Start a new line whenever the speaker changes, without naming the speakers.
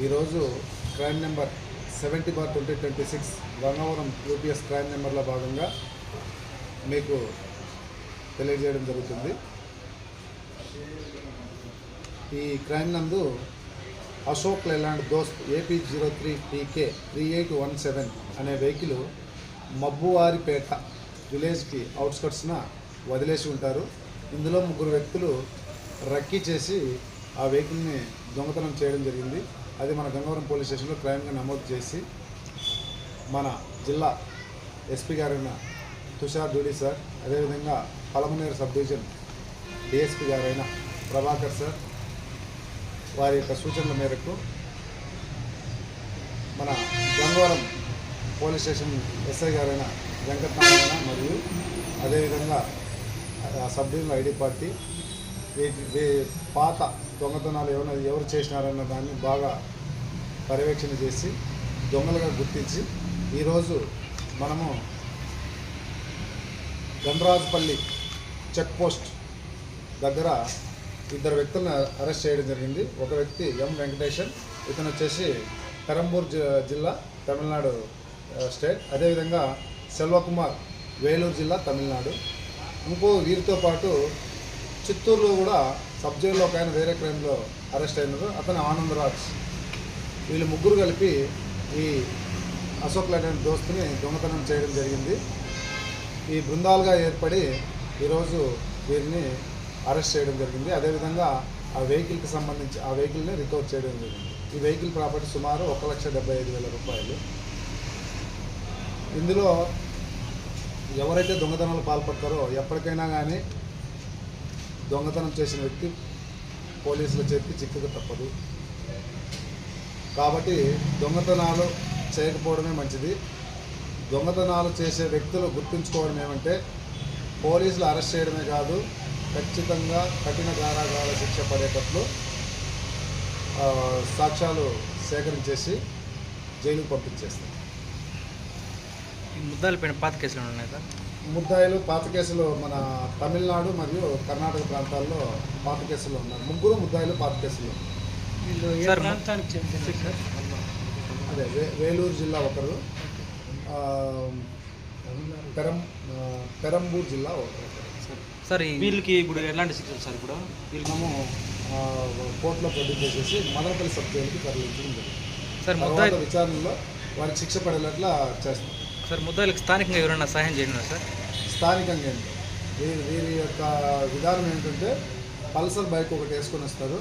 ఈరోజు crime number 70/2026 Gangavaram UPS crime నెంబర్లో భాగంగా మీకు తెలియజేయడం జరుగుతుంది. ఈ క్రైమ్ నందు అశోక్ లేలాండ్ దోస్త్ AP03PK 3817 అనే వెహికల్ మబ్బువారిపేట విలేజ్కి అవుట్స్కట్స్న వదిలేసి ఉంటారు. ఇందులో ముగ్గురు వ్యక్తులు రక్కీ చేసి ఆ వెహికల్ని దొంగతనం చేయడం జరిగింది. అది మన గంగవరం పోలీస్ స్టేషన్లో క్రైమ్గా నమోదు చేసి మన జిల్లా ఎస్పీ గారైన తుషార్ జూడీ సార్, అదేవిధంగా పలమనేరు సబ్ డివిజన్ డిఎస్పీ గారైన ప్రభాకర్ సార్ వారి యొక్క సూచనల మేరకు మన గంగవరం పోలీస్ స్టేషన్ ఎస్ఐ గారైన వెంకటనారాయణ మరియు అదేవిధంగా సబ్ డివిజన్ ఐడి పార్టీ పాత దొంగతనాలు ఎవరు చేసినారన్న దాన్ని బాగా పర్యవేక్షణ చేసి దొంగలుగా గుర్తించి ఈరోజు మనము గండ్రాజుపల్లి చెక్ పోస్ట్ దగ్గర ఇద్దరు వ్యక్తులను అరెస్ట్ చేయడం జరిగింది. ఒక వ్యక్తి ఎం వెంకటేశన్, ఇతను వచ్చేసి పెరంబూర్ జిల్లా తమిళనాడు స్టేట్, అదేవిధంగా సెల్వకుమార్ వేలూరు జిల్లా తమిళనాడు. ఇంకో వీరితో పాటు చిత్తూరులో కూడా సబ్ జైల్లో ఒక ఆయన వేరే క్రైమ్లో అరెస్ట్ అయినారు, అతను ఆనందరాజ్. వీళ్ళు ముగ్గురు కలిపి ఈ అశోక్ లేలాండ్ దోస్తుని దొంగతనం చేయడం జరిగింది. ఈ బృందాలుగా ఏర్పడి ఈరోజు వీరిని అరెస్ట్ చేయడం జరిగింది. అదేవిధంగా ఆ వెహికల్కి సంబంధించి ఆ వెహికల్ని రికవర్ చేయడం జరిగింది. ఈ వెహికల్ ప్రాపర్టీ సుమారు 1,75,000 రూపాయలు. ఇందులో ఎవరైతే దొంగతనాలు పాల్పడతారో ఎప్పటికైనా కానీ దొంగతనం చేసిన వ్యక్తి పోలీసుల చేతికి చిక్కుకు తప్పదు. కాబట్టి దొంగతనాలు చేయకపోవడమే మంచిది. దొంగతనాలు చేసే వ్యక్తులు గుర్తుంచుకోవడం ఏమంటే పోలీసులు అరెస్ట్ చేయడమే కాదు, ఖచ్చితంగా కఠిన కారాగార శిక్ష పడేటట్లు సాక్ష్యాలు సేకరించేసి జైలుకు పంపించేస్తారు.
ముద్దాయిల పైన పాత కేసులు ఉన్నాయి సార్.
ముద్దాయిలు పాత కేసులు మన తమిళనాడు మరియు కర్ణాటక ప్రాంతాల్లో పాత కేసులు ఉన్నారు. ముగ్గురు ముద్దాయిలు పాత కేసులు. అదే వేలూరు జిల్లా ఒకరు, పెరంబూర్ జిల్లా ఒకరు.
సార్ వీళ్ళకి ఇప్పుడు ఎలాంటి శిక్షలు సార్? ఇప్పుడు
వీళ్ళము కోర్టులో ప్రొడ్యూస్ చేసేసి మదనపల్లి సబ్ జైలుకి తరలించడం జరిగింది.
సార్ ముద్దాయిల
విచారణలో వారికి శిక్ష పడేటట్లా చేస్తాం.
సార్ ముద్దాయిలకు స్థానికంగా ఎవరైనా సహాయం చేయడం సార్?
స్థానికంగా వీరి యొక్క విధానం ఏంటంటే పల్సర్ బైక్ ఒకటి వేసుకొని వస్తారు.